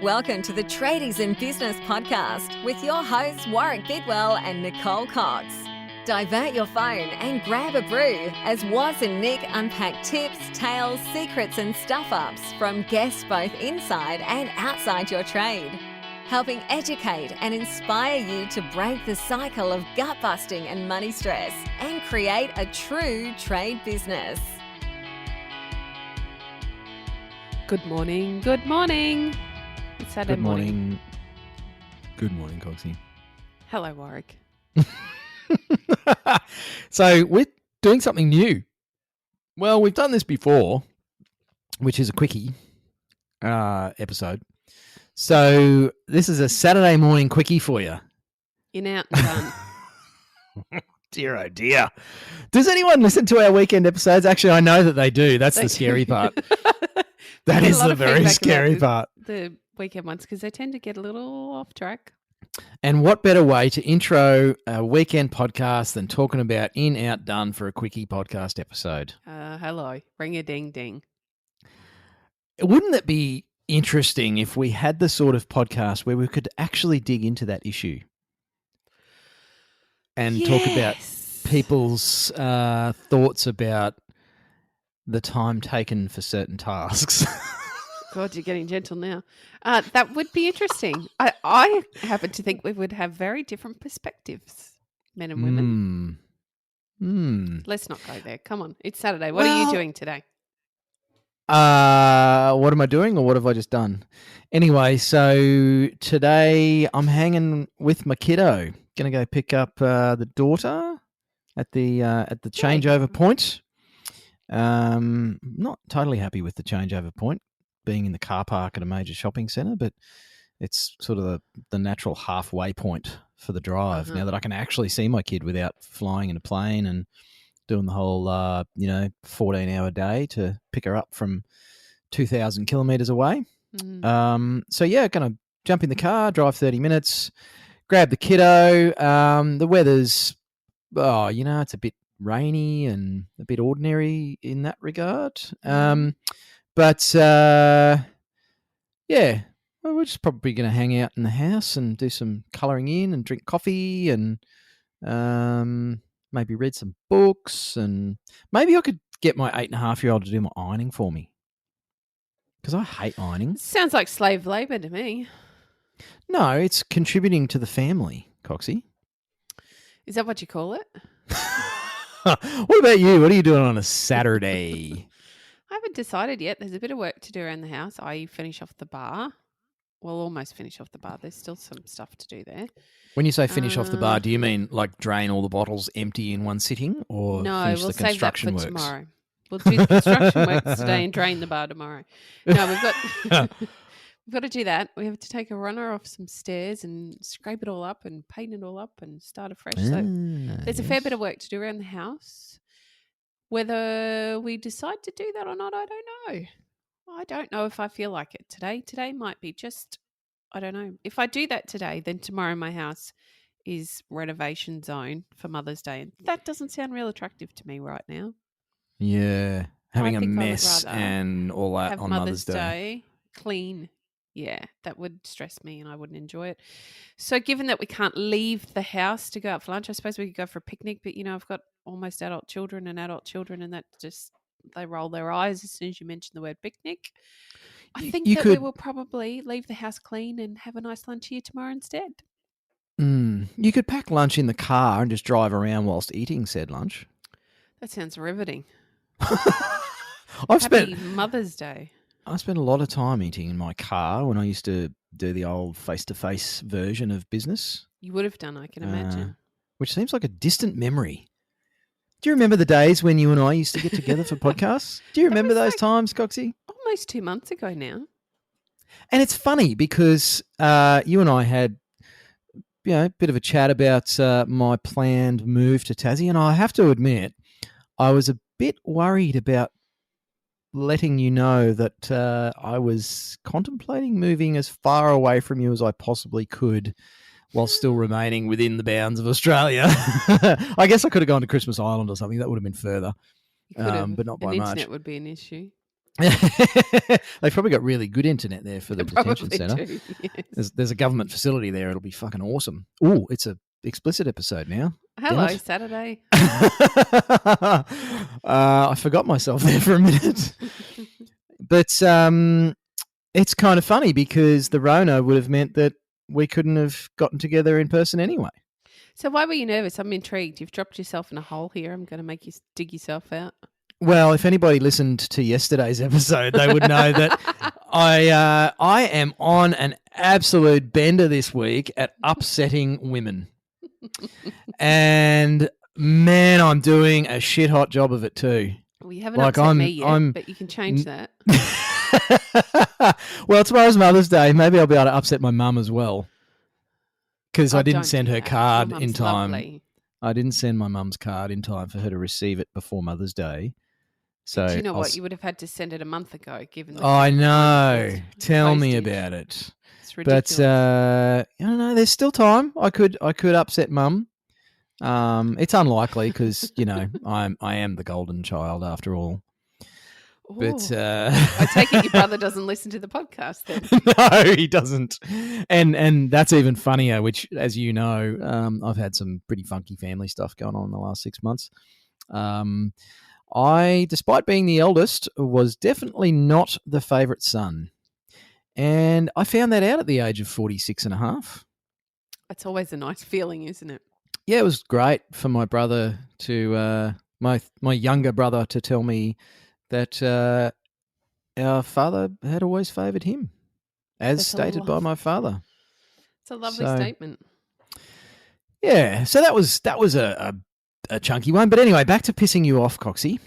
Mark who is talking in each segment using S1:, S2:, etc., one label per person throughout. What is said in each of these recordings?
S1: Welcome to the Tradies in Business podcast with your hosts Warwick Bidwell and Nicole Cox. Divert your phone and grab a brew as Waz and Nic unpack tips, tales, secrets and stuff-ups from guests both inside and outside your trade, helping educate and inspire you to break the cycle of gut-busting and money stress and create a true trade business.
S2: Good morning. Good morning. It's Saturday morning.
S3: Good morning, Coxie.
S2: Hello, Warwick.
S3: So we're doing something new. Well, we've done this before, which is a quickie episode. So this is a Saturday morning quickie for you.
S2: In, out, and done.
S3: Dear, oh dear. Does anyone listen to our weekend episodes? Actually, I know that they do. That's the scary part. That is the very scary part.
S2: The weekend ones, because they tend to get a little off track.
S3: And what better way to intro a weekend podcast than talking about in, out, done for a quickie podcast episode?
S2: Hello. Ring a ding ding.
S3: Wouldn't it be interesting if we had the sort of podcast where we could actually dig into that issue and talk about people's thoughts about the time taken for certain tasks?
S2: God, you're getting gentle now. That would be interesting. I happen to think we would have very different perspectives, men and women. Let's not go there. Come on. It's Saturday. What are you doing today?
S3: What am I doing or what have I just done? Anyway, so today I'm hanging with my kiddo. Going to go pick up the daughter at the changeover point. Not totally happy with the changeover point, being in the car park at a major shopping centre, but it's sort of the natural halfway point for the drive now that I can actually see my kid without flying in a plane and doing the whole 14-hour day to pick her up from 2,000 kilometres away. So yeah, going to jump in the car, drive 30 minutes, grab the kiddo. The weather's it's a bit rainy and a bit ordinary in that regard. But we're just probably going to hang out in the house and do some colouring in and drink coffee and maybe read some books, and maybe I could get my 8.5-year-old to do my ironing for me, because I hate ironing.
S2: Sounds like slave labour to me.
S3: No, it's contributing to the family, Coxie.
S2: Is that what you call it?
S3: What about you? What are you doing on a Saturday?
S2: I haven't decided yet. There's a bit of work to do around the house. I finish off the bar. Well, almost finish off the bar. There's still some stuff to do there.
S3: When you say finish off the bar, do you mean like drain all the bottles empty in one sitting, or finish the construction works? No, we'll save that for tomorrow. We'll do the construction works today and drain the bar tomorrow. No, we've got to do that. We have to take a runner off some stairs and scrape it all up and paint it all up and start afresh. So there's a fair bit of work to do around the house. Whether we decide to do that or not, I don't know. I don't know if I feel like it today. Today might be just, I don't know. If I do that today, then tomorrow my house is renovation zone for Mother's Day. And that doesn't sound real attractive to me right now. Yeah. Having a mess and all that on Mother's Day.
S2: Clean. Yeah, that would stress me and I wouldn't enjoy it. So given that we can't leave the house to go out for lunch, I suppose we could go for a picnic. But, I've got almost adult children, and that just, they roll their eyes as soon as you mention the word picnic. I think we will probably leave the house clean and have a nice lunch here tomorrow instead.
S3: You could pack lunch in the car and just drive around whilst eating said lunch.
S2: That sounds riveting.
S3: Happy
S2: Mother's Day.
S3: I spent a lot of time eating in my car when I used to do the old face-to-face version of business.
S2: You would have done, I can imagine.
S3: Which seems like a distant memory. Do you remember the days when you and I used to get together for podcasts? Do you remember those times, Coxie?
S2: Almost 2 months ago now.
S3: And it's funny because you and I had a bit of a chat about my planned move to Tassie, and I have to admit I was a bit worried about letting you know that I was contemplating moving as far away from you as I possibly could while still remaining within the bounds of Australia. I guess I could have gone to Christmas Island or something. That would have been further,
S2: You could have.
S3: but not by
S2: much.
S3: much.
S2: Internet would be an issue.
S3: They've probably got really good internet there for the detention centre.
S2: Yes.
S3: There's a government facility there. It'll be fucking awesome. Ooh, it's a explicit episode now.
S2: Hello, Saturday.
S3: I forgot myself there for a minute. But it's kind of funny because the Rona would have meant that we couldn't have gotten together in person anyway.
S2: So why were you nervous? I'm intrigued. You've dropped yourself in a hole here. I'm going to make you dig yourself out.
S3: Well, if anybody listened to yesterday's episode, they would know that I am on an absolute bender this week at upsetting women. And, man, I'm doing a shit hot job of it too.
S2: Well, you haven't upset me yet, but you can change that.
S3: Well, tomorrow's Mother's Day. Maybe I'll be able to upset my mum as well. Because I didn't send her card in time.
S2: Lovely.
S3: I didn't send my mum's card in time for her to receive it before Mother's Day. So
S2: do you know what? You would have had to send it a month ago, given.
S3: I know. Tell me about it.
S2: It's ridiculous.
S3: But I don't know. There's still time. I could upset Mum. It's unlikely because I am the golden child after all.
S2: Ooh.
S3: But
S2: I take it your brother doesn't listen to the podcast then.
S3: No, he doesn't. And that's even funnier, which, as you know, I've had some pretty funky family stuff going on in the last 6 months. I, despite being the eldest, was definitely not the favourite son. And I found that out at the age of 46 and a half.
S2: It's always a nice feeling, isn't it?
S3: Yeah, it was great for my brother to, my younger brother to tell me that our father had always favoured him, as stated by my father.
S2: It's a lovely statement.
S3: Yeah, so that was a chunky one. But anyway, back to pissing you off, Coxie.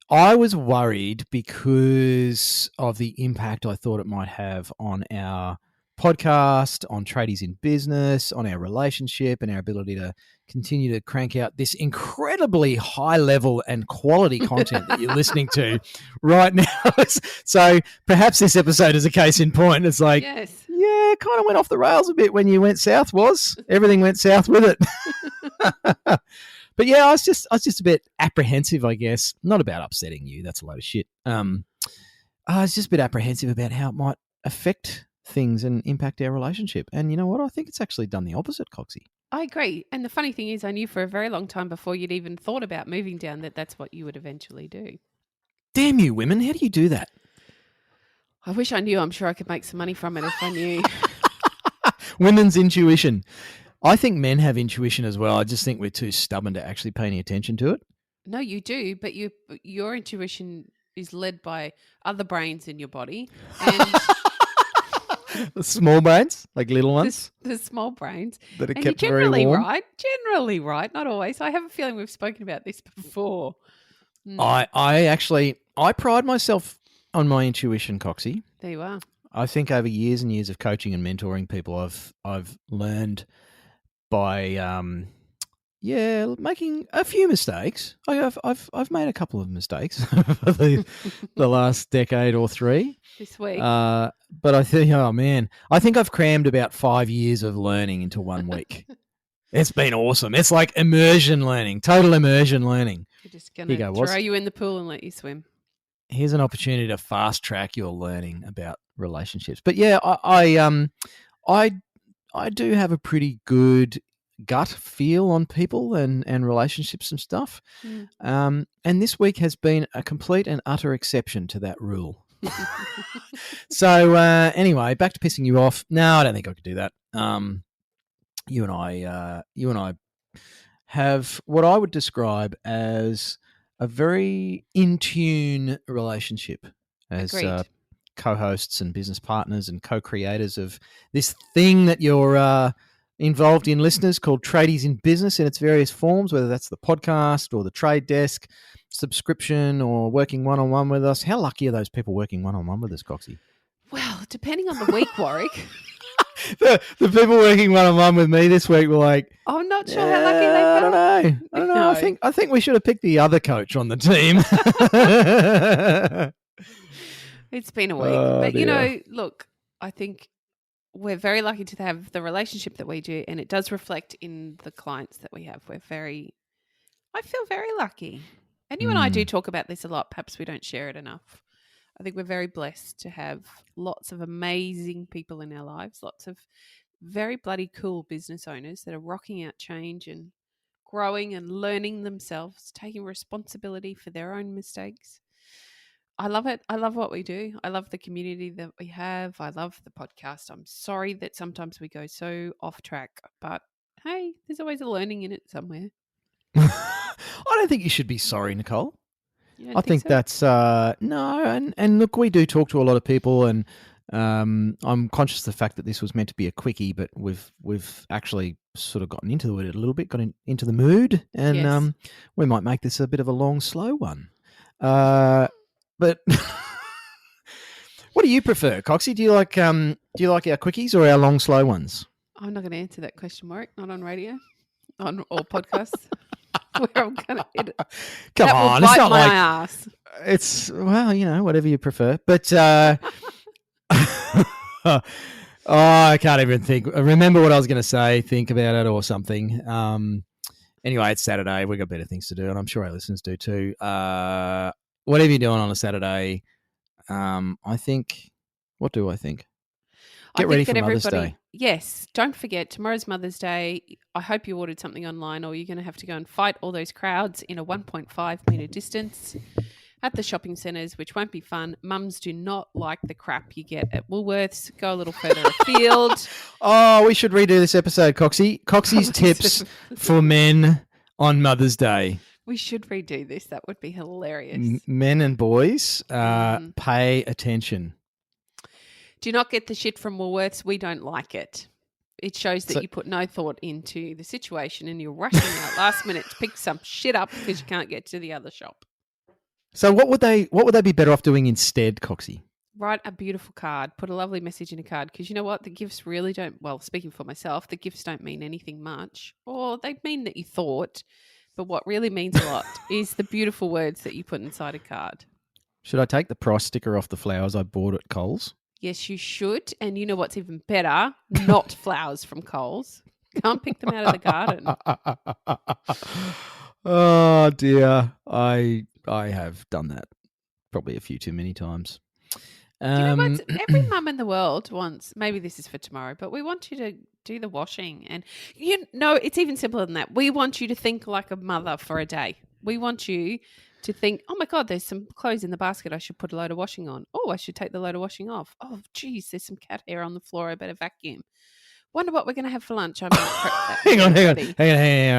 S3: I was worried because of the impact I thought it might have on our podcast, on Tradies in Business, on our relationship and our ability to continue to crank out this incredibly high level and quality content that you're listening to right now. So perhaps this episode is a case in point. It's like, yeah, it kind of went off the rails a bit when you went south, everything went south with it. But yeah, I was just a bit apprehensive, I guess. Not about upsetting you. That's a load of shit. I was just a bit apprehensive about how it might affect things and impact our relationship. And you know what? I think it's actually done the opposite, Coxie.
S2: I agree. And the funny thing is I knew for a very long time before you'd even thought about moving down that that's what you would eventually do.
S3: Damn you, women. How do you do that?
S2: I wish I knew. I'm sure I could make some money from it if I knew.
S3: Women's intuition. I think men have intuition as well. I just think we're too stubborn to actually pay any attention to it.
S2: No, you do, but your intuition is led by other brains in your body. And
S3: the small brains, like little ones?
S2: The small brains.
S3: That are
S2: and
S3: kept
S2: you're
S3: very warm.
S2: Generally right, not always. I have a feeling we've spoken about this before.
S3: I pride myself on my intuition, Coxie.
S2: There you are.
S3: I think over years and years of coaching and mentoring people, I've learned by making a few mistakes. I've made a couple of mistakes over the last decade or three.
S2: This week.
S3: But I think, I think I've crammed about 5 years of learning into 1 week. It's been awesome. It's like immersion learning, total immersion learning.
S2: We're just going to throw you in the pool and let you swim.
S3: Here's an opportunity to fast track your learning about relationships. But yeah, I do have a pretty good gut feel on people and relationships and stuff. And this week has been a complete and utter exception to that rule. So anyway, back to pissing you off. No, I don't think I could do that. You and I have what I would describe as a very in tune relationship as co-hosts and business partners and co-creators of this thing that you're involved in, listeners, called Tradies in Business in its various forms, whether that's the podcast or the trade desk subscription or working one-on-one with us. How lucky are those people working one-on-one with us, Coxie?
S2: Well, depending on the week, Warwick.
S3: the people working one-on-one with me this week were like,
S2: I'm not sure how lucky they felt.
S3: I don't know. No. I think we should have picked the other coach on the team.
S2: It's been a week. But, dear. Look, I think we're very lucky to have the relationship that we do, and it does reflect in the clients that we have. I feel very lucky. And you and I do talk about this a lot. Perhaps we don't share it enough. I think we're very blessed to have lots of amazing people in our lives, lots of very bloody cool business owners that are rocking out change and growing and learning themselves, taking responsibility for their own mistakes. I love it. I love what we do. I love the community that we have. I love the podcast. I'm sorry that sometimes we go so off track, but hey, there's always a learning in it somewhere.
S3: I don't think you should be sorry, Nicole.
S2: I think
S3: so? That's no, and look, we do talk to a lot of people, and I'm conscious of the fact that this was meant to be a quickie, but we've actually sort of gotten into it a little bit, got into the mood, and we might make this a bit of a long, slow one. But what do you prefer, Coxie? Do you like our quickies or our long, slow ones?
S2: I'm not going to answer that question, Warwick. Not on radio, or podcasts. Where I'm going to edit.
S3: Come
S2: that
S3: on,
S2: will
S3: it's not
S2: my
S3: like
S2: ass.
S3: It's whatever you prefer. But I can't even think. Remember what I was going to say. Think about it or something. Anyway, it's Saturday. We've got better things to do, and I'm sure our listeners do too. Whatever you're doing on a Saturday, I think. What do I think? Get ready for Mother's Day.
S2: Yes, don't forget, tomorrow's Mother's Day. I hope you ordered something online, or you're going to have to go and fight all those crowds in a 1.5 metre distance at the shopping centres, which won't be fun. Mums do not like the crap you get at Woolworths. Go a little further afield.
S3: Oh, we should redo this episode, Coxie. Coxie's tips for men on Mother's Day.
S2: We should redo this. That would be hilarious.
S3: Men and boys, pay attention.
S2: Do not get the shit from Woolworths. We don't like it. It shows that you put no thought into the situation and you're rushing out last minute to pick some shit up because you can't get to the other shop.
S3: So what would they be better off doing instead, Coxie?
S2: Write a beautiful card. Put a lovely message in a card, because you know what? The gifts really don't, well, speaking for myself, the gifts don't mean anything much, or they mean that you thought, but what really means a lot is the beautiful words that you put inside a card.
S3: Should I take the price sticker off the flowers I bought at Coles?
S2: Yes, you should. And you know what's even better? Not flowers from Coles. Can't pick them out of the garden.
S3: Oh, dear. I have done that probably a few too many times.
S2: Do you know what? Every mum in the world wants, maybe this is for tomorrow, but we want you to do the washing. And, it's even simpler than that. We want you to think like a mother for a day. We want you to think, oh, my God, there's some clothes in the basket. I should put a load of washing on. Oh, I should take the load of washing off. Oh, geez, there's some cat hair on the floor. I better vacuum. Wonder what we're going to have for lunch. I might prep that. Hang
S3: on.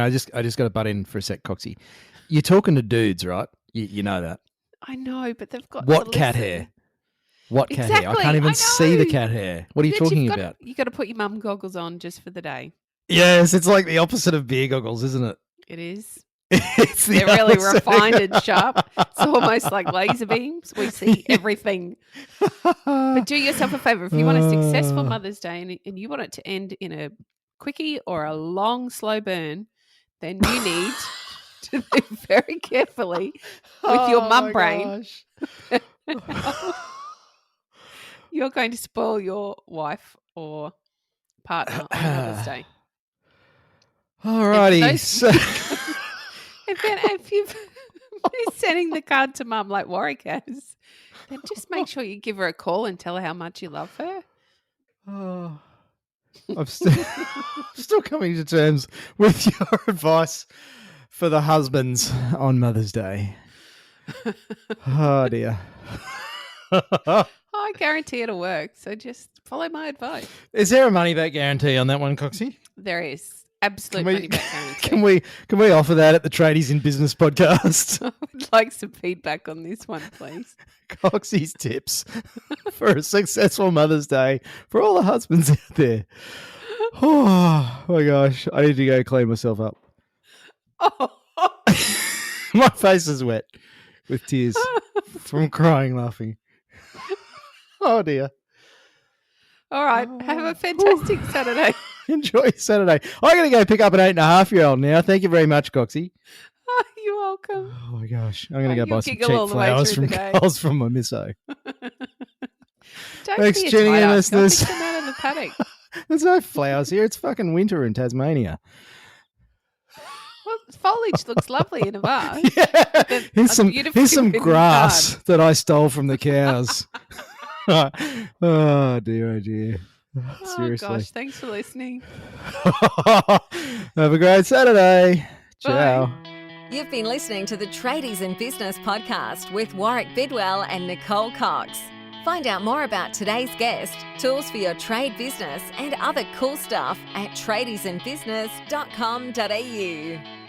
S3: I just got to butt in for a sec, Coxie. You're talking to dudes, right? You know that.
S2: I know, but they've got
S3: what cat hair? What cat hair? I can't even see the cat hair. What are you talking about?
S2: You got to put your mum goggles on just for the day.
S3: Yes, it's like the opposite of beer goggles, isn't it?
S2: It is. They're really refined and sharp. It's almost like laser beams. We see everything. But do yourself a favour. If you want a successful Mother's Day and you want it to end in a quickie or a long, slow burn, then you need to think very carefully with your mum brain. You're going to spoil your wife or partner on Mother's Day.
S3: Alrighty.
S2: If you've been sending the card to mum like Warwick has, then just make sure you give her a call and tell her how much you love her.
S3: Oh, I'm still coming to terms with your advice for the husbands on Mother's Day. Oh, dear.
S2: I guarantee it'll work, so just follow my advice.
S3: Is there a money-back guarantee on that one, Coxie?
S2: There is. Absolute money-back guarantee.
S3: Can we offer that at the Tradies in Business podcast?
S2: I would like some feedback on this one, please.
S3: Coxie's tips for a successful Mother's Day for all the husbands out there. Oh, my gosh. I need to go clean myself up.
S2: Oh.
S3: My face is wet with tears from crying, laughing. Oh, dear.
S2: All right. Have a fantastic Saturday.
S3: Enjoy Saturday. I'm going to go pick up an 8.5-year-old now. Thank you very much, Coxie.
S2: Oh, you're welcome.
S3: Oh, my gosh. I'm going to go buy some cheap flowers from Coles from my misso. Thanks, tuning in, listeners.
S2: Go pick them out of the paddock.
S3: There's no flowers here. It's fucking winter in Tasmania.
S2: Well, foliage looks lovely in a vase.
S3: Yeah. Here's some grass that I stole from the cows. Oh dear, oh dear. Seriously.
S2: Oh gosh, thanks for listening.
S3: Have a great Saturday. Ciao.
S2: Bye.
S1: You've been listening to the Tradies in Business podcast with Warwick Bidwell and Nicole Cox. Find out more about today's guest, tools for your trade business, and other cool stuff at tradiesinbusiness.com.au.